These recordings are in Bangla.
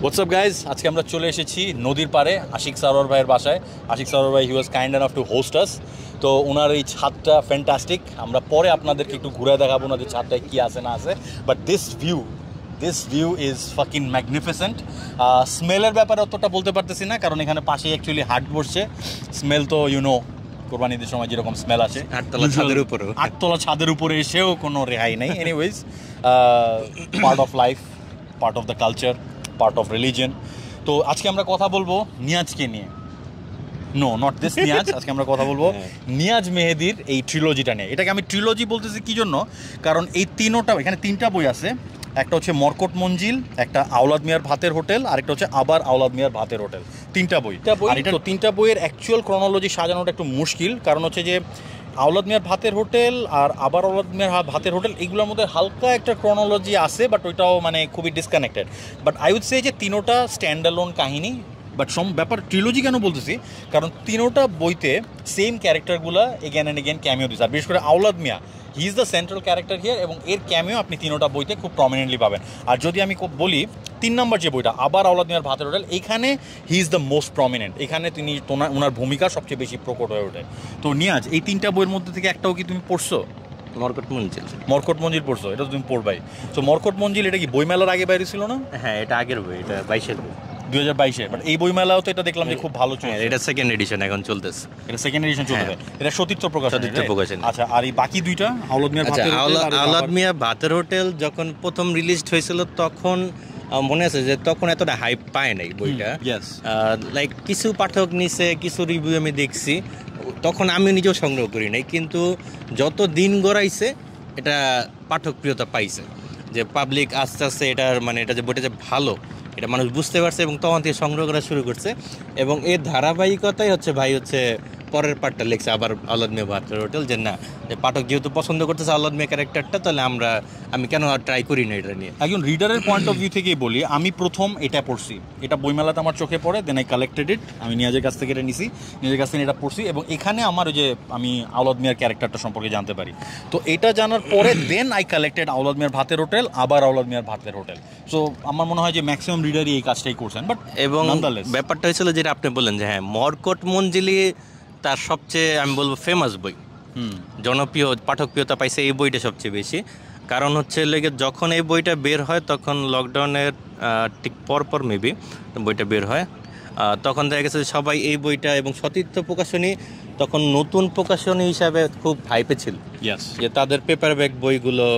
হোয়াটসঅ্যাপ গাইজ, আজকে আমরা চলে এসেছি নদীর পাড়ে আশিক সারোয়ার ভাইয়ের বাসায়। আশিক সারোয়ার ভাই he was kind enough to host us. তো ওনার এই ছাদটা ফ্যান্টাস্টিক। আমরা পরে আপনাদেরকে একটু ঘুরে দেখাবো ওনাদের ছাদটায় কী আছে না আছে, but this view is fucking magnificent. স্মেলের ব্যাপারে অতটা বলতে পারতেছি না, কারণ এখানে পাশেই অ্যাকচুয়ালি হাট বসছে। স্মেল তো ইউনো কোরবানিদের সময় যেরকম স্মেল আসে, আটতলা ছাদের উপরে এসেও কোনো রেহাই নেই। Anyways, part of life, part of the culture, part of religion. তো আজকে আমরা কথা বলবো নিয়াজকে নিয়ে। No, not this Niaz. আজকে আমরা কথা বলবো নিয়াজ মেহেদির এই ট্রিলজিটা নিয়ে। এটাকে আমি ট্রিলজি বলতেছি কি জন্য, কারণ এই এখানে তিনটা বই আছে। একটা হচ্ছে মরকট মঞ্জিল, একটা আওলাদ মিয়ার ভাতের হোটেল, আর একটা হচ্ছে আবার আওলাদ মিয়ার ভাতের হোটেল। তিনটা বই। আর এটা তিনটা বইয়ের অ্যাকচুয়াল ক্রনোলজি সাজানোটা একটু মুশকিল, কারণ হচ্ছে যে আওলাদ মিয়ার ভাতের হোটেল আর আবার আওলাদ মিয়ার ভাতের হোটেল এগুলোর মধ্যে হালকা একটা ক্রনোলজি আছে, বাট ওইটাও মানে খুবই disconnected. But I would say যে তিনোটা স্ট্যান্ডালোন কাহিনী। বাট ব্যাপার ট্রিলজি কেন বলতেছি, কারণ তিনোটা বইতে সেম ক্যারেক্টারগুলো এগেন অ্যান্ড এগেন ক্যামিও দিচ্ছে। আর বিশেষ করে Awlad Mia, he is the central character here, এবং এর ক্যামিও আপনি তিনোটা বইতে খুব প্রমিনেন্টলি পাবেন। আর যদি আমি বলি 3 নম্বর যে বইটা আবার আওলাদ মিয়ার ভাতের হোটেল, এইখানে হি ইজ দ্য মোস্ট প্রমিনেন্ট। এখানে ওনার ভূমিকা সবচেয়ে বেশি প্রকট হয়ে ওঠে। তো নিয়াজ, এই তিনটা বইয়ের মধ্যে থেকে একটাও কি তুমি পড়ছো? মরকট মঞ্জিল পড়ছো? এটা তুমি পড়বাই। তো মরকট মঞ্জিল এটা কি বইমেলার আগে বাইরে ছিল না? হ্যাঁ, এটা আগের বই, এটা 22-এর বই, 2022-এ। বাট এই বইমেলাও তো এটা দেখলাম যে খুব ভালো চলছে। এটা সেকেন্ড এডিশন এখন চলতেছে। এটা সেকেন্ড এডিশন চলতেছে। এটা সতীর্থ প্রকাশন। আচ্ছা, আর এই বাকি দুইটা আওলাদ মিয়ার ভাতের হোটেল, আওলাদ মিয়া ভাতের হোটেল যখন প্রথম রিলিজড হয়েছিল তখন মনে আছে যে তখন এতটা হাইপ পায় নাই বইটা। লাইক কিছু পাঠক নিছে, কিছু রিভিউ আমি দেখছি, তখন আমি নিজেও সংগ্রহ করি নাই। কিন্তু যত দিন গড়াইছে এটা পাঠক প্রিয়তা পাইছে, যে পাবলিক আস্তে আস্তে এটার মানে এটা যে বইটা যে ভালো এটা মানুষ বুঝতে পারছে, এবং তখন থেকে সংগ্রহ করা শুরু করছে। এবং এর ধারাবাহিকতাই হচ্ছে পরের পার্টটা লিখছে আবার আওলাদ মিয়া ভাতের হোটেল, যে না, যে পাঠক যেহেতু পছন্দ করতেছে আওলাদ মিয়া ক্যারেক্টারটা, তাহলে আমি কেন আর ট্রাই করি না এটা নিয়ে। একজন রিডারের পয়েন্ট অফ ভিউ থেকেই বলি, আমি প্রথম এটা পড়ছি, এটা বইমেলাতে আমার চোখে পড়ে, দেন আই কালেক্টেড ইট। আমি নিয়াজের কাছ থেকে এটা নিছি, নিজের কাছ থেকে এটা পড়ছি, এবং এখানে আমার ওই যে আমি আওলাদ মিয়ার ক্যারেক্টারটা সম্পর্কে জানতে পারি। তো এটা জানার পরে দেন আই কালেক্টেড আওলাদ মিয়ার ভাতের হোটেল, আবার আওলাদ মিয়ার ভাতের হোটেল। সো আমার মনে হয় যে ম্যাক্সিমাম রিডারই এই কাজটাই করছেন। বাট এবং ব্যাপারটা হয়েছিল যেটা আপনি বললেন যে হ্যাঁ, মরকট মঞ্জিলি তার সবচেয়ে আমি বলবো ফেমাস বই, জনপ্রিয় পাঠকপ্রিয়তা পাইছে এই বইটা সবচেয়ে বেশি। কারণ হচ্ছে লেগে যখন এই বইটা বের হয় তখন লকডাউনের ঠিক পরপর মেবি বইটা বের হয়, তখন দেখা গেছে সবাই এই বইটা, এবং সতীর্থ প্রকাশনী তখন নতুন প্রকাশনী হিসাবে খুব হাইপে ছিল, যে তাদের পেপার ব্যাক বইগুলো,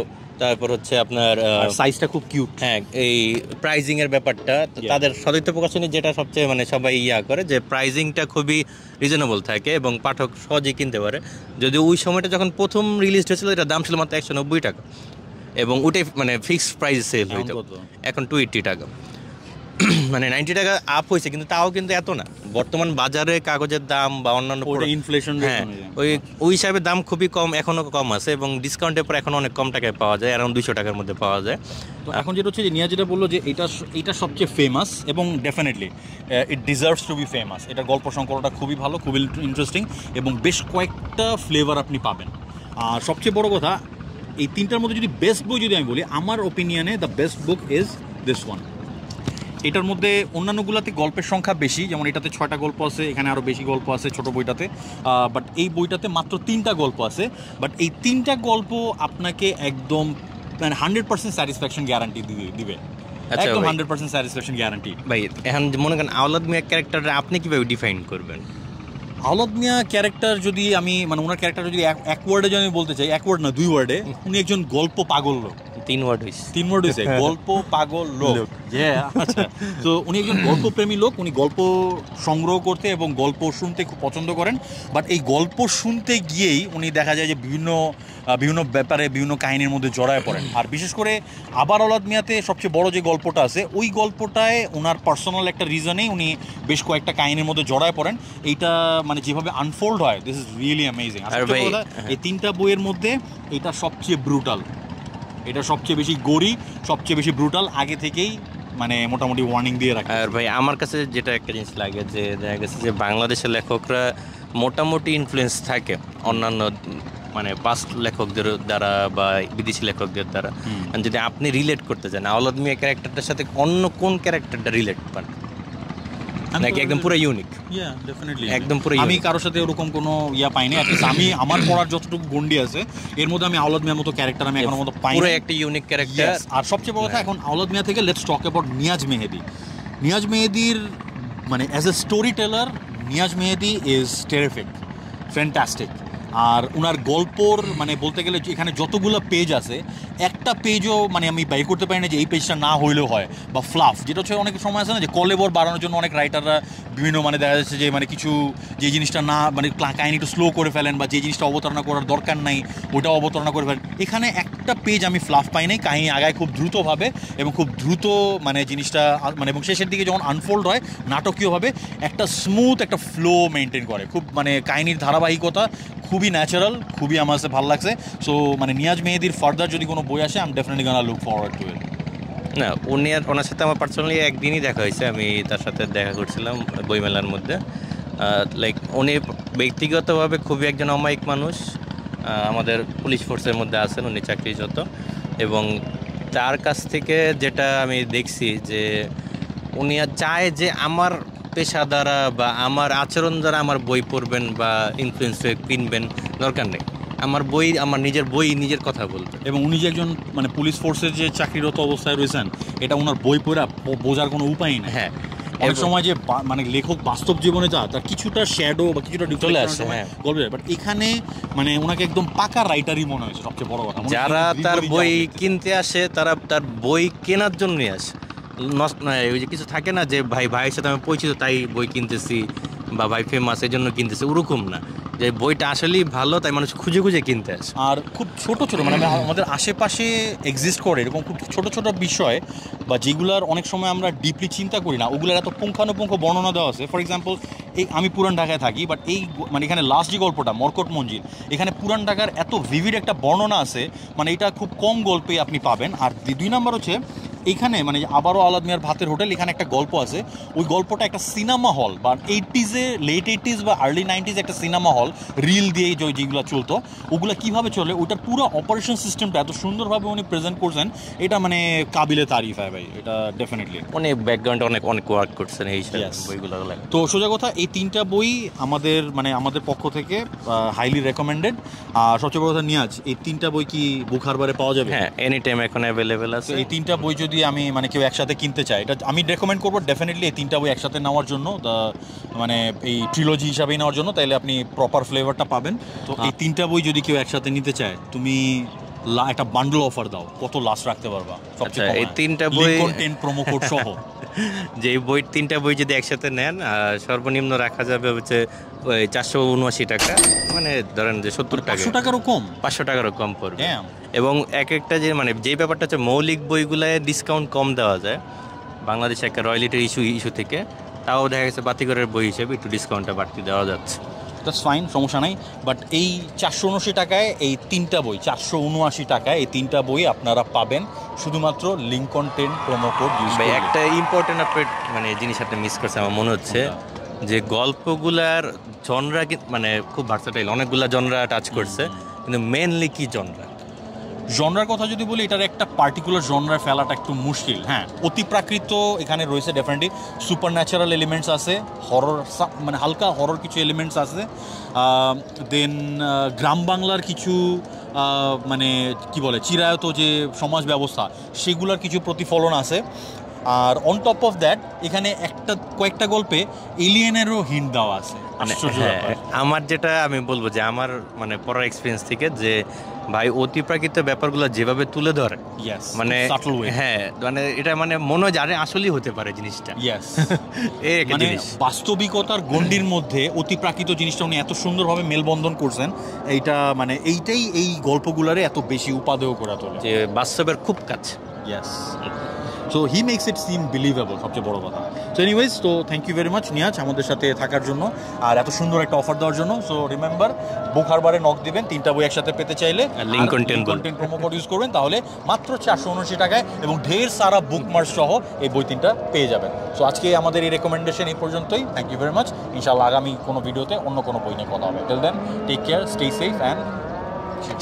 তারপর হচ্ছে আপনার সাইজটা খুব কিউট। হ্যাঁ, এই প্রাইজিং এর ব্যাপারটা তাদের সতীর্থ প্রকাশনী যেটা সবচেয়ে মানে সবাই করে যে প্রাইজিংটা খুবই রিজনেবল থাকে এবং পাঠক সহজেই কিনতে পারে। যদি ওই সময়টা যখন প্রথম রিলিজ হয়েছিল এটার দাম ছিল মাত্র 190 টাকা, এবং ওটাই মানে ফিক্সড প্রাইস সেল হইতো। এখন 280 টাকা, মানে 90 টাকা আপ হয়েছে, কিন্তু তাও কিন্তু এত না। বর্তমান বাজারে কাগজের দাম বা অন্যান্য ইনফ্লেশন, হ্যাঁ, ওই হিসাবে দাম খুবই কম, এখনও কম আছে, এবং ডিসকাউন্টের পর এখন অনেক কম টাকায় পাওয়া যায়, অ্যারাউন্ড 200 টাকার মধ্যে পাওয়া যায়। তো এখন যেটা হচ্ছে যে নিয়া যেটা বললো যে এটা সবচেয়ে ফেমাস, এবং definitely it deserves to be famous. এটার গল্প সংকলনটা খুবই ভালো, খুবই ইন্টারেস্টিং, এবং বেশ কয়েকটা ফ্লেভার আপনি পাবেন। আর সবচেয়ে বড় কথা, এই তিনটার মধ্যে যদি বেস্ট বই যদি আমি বলি, আমার ওপিনিয়নে the best book is this one. এটার মধ্যে অন্যান্যগুলোতে গল্পের সংখ্যা বেশি, যেমন এটাতে 6টা গল্প আছে, এখানে আরও বেশি গল্প আছে ছোটো বইটাতে। বাট এই বইটাতে মাত্র 3টা গল্প আছে। বাট এই 3টা গল্প আপনাকে একদম মানে 100% স্যাটিসফ্যাকশন গ্যারান্টি দিবে, একদম 100% স্যাটিসফ্যাকশন গ্যারান্টি। ভাই এখন মনে করেন আওলাদ মিয়া ক্যারেক্টারটা আপনি কীভাবে ডিফাইন করবেন? আওলাদ মিয়া ক্যারেক্টার যদি আমি মানে ওনার ক্যারেক্টার যদি এক ওয়ার্ডে যদি আমি বলতে চাই, এক ওয়ার্ড না 2 ওয়ার্ডে, উনি একজন গল্প পাগল লোক। 3 ওয়ার্ড হয়েছে গল্প পাগল লোক। আচ্ছা, তো উনি একজন গল্পপ্রেমী লোক। উনি গল্প সংগ্রহ করতে এবং গল্প শুনতে খুব পছন্দ করেন। বাট এই গল্প শুনতে গিয়েই উনি দেখা যায় যে বিভিন্ন ব্যাপারে বিভিন্ন কাহিনীর মধ্যে জড়ায় পড়েন। আর বিশেষ করে আবার আওলাদ মিয়াতে সবচেয়ে বড় যে গল্পটা আছে, ওই গল্পটায় ওনার পার্সোনাল একটা রিজনেই উনি বেশ কয়েকটা কাহিনীর মধ্যে জড়ায় পড়েন। এইটা মানে যেভাবে আনফোল্ড হয়, দিস ইজ রিয়েলি অ্যামেজিং। এই 3টা বইয়ের মধ্যে এটা সবচেয়ে ব্রুটাল, এটা সবচেয়ে বেশি গড়ি, সবচেয়ে বেশি ব্রুটাল, আগে থেকেই মানে মোটামুটি ওয়ার্নিং দিয়ে রাখে। আর ভাই আমার কাছে যেটা একটা জিনিস লাগে যে দেখা গেছে যে বাংলাদেশের লেখকরা মোটামুটি ইনফ্লুয়েন্স থাকে অন্যান্য মানে পাস্ট লেখকদের দ্বারা বা বিদেশি লেখকদের দ্বারা। যদি আপনি রিলেট করতে চান আওলাদ মিয়া ক্যারেক্টারটার সাথে অন্য কোন ক্যারেক্টারটা রিলেট পান নাকি একদম পুরো ইউনিক? একদম পুরো আমি কারোর সাথে ওরকম কোনো ইয়া পাইনি। আমি আমার পড়ার যতটুকু গন্ডি আছে এর মধ্যে আমি আওলাদ মিয়ার মতো ক্যারেক্টার আমি এখনো মতো পাইনি। পুরো একটা ইউনিক ক্যারেক্টার। আর সবচেয়ে বড় কথা এখন আওলাদ মিয়া থেকে let's talk about Niaz Mehedi. Niaz মেহেদির মানে as a storyteller Niaz Mehedi is terrific, fantastic. আর ওনার গল্পর মানে বলতে গেলে এখানে যতগুলো পেজ আছে একটা পেজও মানে আমি বাই করতে পারি না যে এই পেজটা না হইলেও হয়, বা ফ্লাফ যেটা হচ্ছে অনেক সময় আছে না যে কলেবর বাড়ানোর জন্য অনেক রাইটাররা বিভিন্ন মানে দেখা যাচ্ছে যে মানে কিছু যে জিনিসটা না মানে কাহিনী একটু স্লো করে ফেলেন বা যে জিনিসটা অবতারণা করার দরকার নাই ওটাও অবতারণা করে ফেলেন। এখানে একটা পেজ আমি ফ্লাফ পাই নাই, কাহিনী আগায় খুব দ্রুতভাবে এবং খুব দ্রুত মানে জিনিসটা মানে এবং শেষের দিকে যখন আনফোল্ড হয় নাটকীয়ভাবে একটা স্মুথ একটা ফ্লো মেনটেন করে, খুব মানে কাহিনীর ধারাবাহিকতা খুবই ন্যাচারাল, খুবই আমার কাছে ভালো লাগছে। সো মানে নিয়াজ মেহেদির ফার্দার যদি কোনো বই আসে I am definitely gonna look forward to it. না ওনার সাথে আমার পার্সোনালি একদিনই দেখা হয়েছে, আমি তার সাথে দেখা করছিলাম বইমেলার মধ্যে। লাইক উনি ব্যক্তিগতভাবে খুবই একজন অমায়িক মানুষ, আমাদের পুলিশ ফোর্সের মধ্যে আছেন, উনি চাকরিরত। এবং তার কাছ থেকে যেটা আমি দেখছি যে উনি চায় যে আমার পেশা দ্বারা বা আমার আচরণ দ্বারা আমার বই পড়বেন বা ইনফ্লুয়েন্স হয়ে কিনবেন, দরকার নেই। আমার বই আমার নিজের বই নিজের কথা বলতে। এবং উনি যে একজন মানে পুলিশ ফোর্সের যে চাকরিরত অবস্থায় রয়েছেন এটা ওনার বই পড়া বোঝার কোনো উপায় নেই। হ্যাঁ, অনেক সময় যে মানে লেখক বাস্তব জীবনে যা তার কিছুটা শ্যাডো বা কিছুটা চলে আসে গল্পে, বাট এখানে মানে ওনাকে একদম পাকা রাইটারই মনে হয়েছে সবচেয়ে বড় কথা। যারা তার বই কিনতে আসে তারা তার বই কেনার জন্যই আসে, ওই যে কিছু থাকে না যে ভাইয়ের সাথে আমি পরিচিত তাই বই কিনতেছি বা ভাই ফেমাস এই জন্য কিনতেছি, ওরকম না, যে বইটা আসলেই ভালো তাই মানুষ খুঁজে খুঁজে কিনতে আসে। আর খুব ছোট ছোট মানে আমাদের আশেপাশে এক্সিস্ট করে এরকম খুব ছোট ছোট বিষয় বা যেগুলার অনেক সময় আমরা ডিপলি চিন্তা করি না, ওগুলোর এত পুঙ্খানুপুঙ্খ বর্ণনা দেওয়া আছে। ফর এক্সাম্পল এই আমি পুরান ঢাকায় থাকি, বাট এই মানে এখানে লাস্ট যে গল্পটা মরকট মঞ্জিল, এখানে পুরান ঢাকার এত ভিভিড একটা বর্ণনা আছে, মানে এটা খুব কম গল্পে আপনি পাবেন। আর 2 নাম্বার হচ্ছে এইখানে মানে আবারও আওলাদ মিয়ার ভাতের হোটেল, এখানে একটা গল্প আছে, ওই গল্পটা একটা সিনেমা হল বা লেট 80s বা আর্লি 90s একটা সিনেমা হল রিল দিয়ে যেগুলো চলতো ওগুলো কীভাবে চলে ওটার পুরো অপারেশন সিস্টেমটা এত সুন্দরভাবে উনি প্রেজেন্ট করছেন, এটা মানে কাবিলে তারিফ হয় ভাই, এটা ডেফিনেটলি। অনেক ব্যাকগ্রাউন্ডে অনেক ওয়ার্ক করছেন এই বইগুলো। তো সোজা কথা এই 3টা বই আমাদের মানে আমাদের পক্ষ থেকে হাইলি রেকমেন্ডেড। আর সবচেয়ে বড় কথা নিয়াজ, এই 3টা বই কি বুক হারবারে পাওয়া যাবে? হ্যাঁ, এনি টাইম এখন অ্যাভেলেবেল আছে। এই 3টা বই যদি আমি মানে কেউ একসাথে কিনতে চাই, এটা আমি রেকমেন্ড করবো ডেফিনেটলি এই 3টা বই একসাথে নেওয়ার জন্য, মানে এই ট্রিলজি হিসাবেই নেওয়ার জন্য, তাইলে আপনি প্রপার ফ্লেভারটা পাবেন। তো এই 3টা বই যদি কেউ একসাথে নিতে চায় তুমি একটা বান্ডল অফার দাও, কত লাস্ট রাখতে পারবা সবচেয়ে কম? এই 3টা বই কন্টেন্ট প্রোমো কোড সহ যে 3টা বই যদি একসাথে নেন সর্বনিম্ন রাখা যাবে হচ্ছে ওই 479 টাকা, মানে ধরেন যে 70 টাকা, 500 টাকারও কম, 500 টাকারও কম পড়বে। এবং একটা যে মানে যে ব্যাপারটা হচ্ছে মৌলিক বইগুলায় ডিসকাউন্ট কম দেওয়া যায় বাংলাদেশে একটা রয়্যালিটির ইস্যু থেকে, তাও দেখা গেছে বাতিঘরের বই হিসেবে একটু ডিসকাউন্টটা বাড়তি দেওয়া যাচ্ছে। দ্যাটস ফাইন, সমস্যা নাই। বাট এই 479 টাকায় এই 3টা বই, 479 টাকায় এই 3টা বই আপনারা পাবেন শুধুমাত্র লিংকন 10 প্রোমো কোড ইউজ করে। একটা ইম্পর্টেন্ট মানে জিনিস আপনি মিস করছে আমার মনে হচ্ছে, যে গল্পগুলার জনরা মানে খুব ভার্সেটাইল, অনেকগুলা জনরা টাচ করছে, কিন্তু মেনলি কি জনরার কথা যদি বলি, এটার একটা পার্টিকুলার জনরায় ফেলাটা একটু মুশকিল। হ্যাঁ, অতিপ্রাকৃত এখানে রয়েছে, ডেফিনেটলি সুপার ন্যাচারাল এলিমেন্টস আছে, হরর মানে হালকা হরর কিছু এলিমেন্টস আছে, দেন গ্রাম বাংলার কিছু মানে কি বলে চিরায়ত যে সমাজ ব্যবস্থা সেগুলোর কিছু প্রতিফলন আছে। আর অন টপ অফ দ্যাট এখানে কয়েকটা গল্পে এলিয়েনেরও হিন্ট দেওয়া আছে। আমার যেটা আমি বলবো যে আমার মানে পড়ার এক্সপিরিয়েন্স থেকে যে ভাই অতিপ্রাকৃত ব্যাপারগুলো যেভাবে তুলে ধরে, মানে হ্যাঁ মানে এটা মানে মনে হয় জানে আসলেই হতে পারে জিনিসটা। মানে বাস্তবিকতার গণ্ডির মধ্যে অতিপ্রাকৃত জিনিসটা উনি এত সুন্দরভাবে মেলবন্ধন করছেন, এইটা মানে এইটাই এই গল্পগুলারে এত বেশি উপাদেয় করে তোলে, যে বাস্তবের খুব কাছে। So he makes it seem believable, সবচেয়ে বড় কথা। সো এনিওয়েজ, তো thank you very much Niaz আমাদের সাথে থাকার জন্য আর এত সুন্দর একটা অফার দেওয়ার জন্য। সো রিমেম্বার, বুক হারবারে নক দিবেন 3টা বই একসাথে পেতে চাইলে, লিংকন 10 প্রোমো কোড ইউজ করবেন, তাহলে মাত্র 479 টাকায় এবং ঢের সারা বুকমার্ক সহ এই বই 3টা পেয়ে যাবেন। সো আজকে আমাদের এই রেকমেন্ডেশন এই পর্যন্তই। Thank you very much. ইনশাআল্লাহ আগামী কোনো ভিডিওতে অন্য কোনো বই নিয়ে কথা হবে। Till then, take care, stay safe and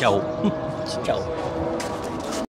ciao চাও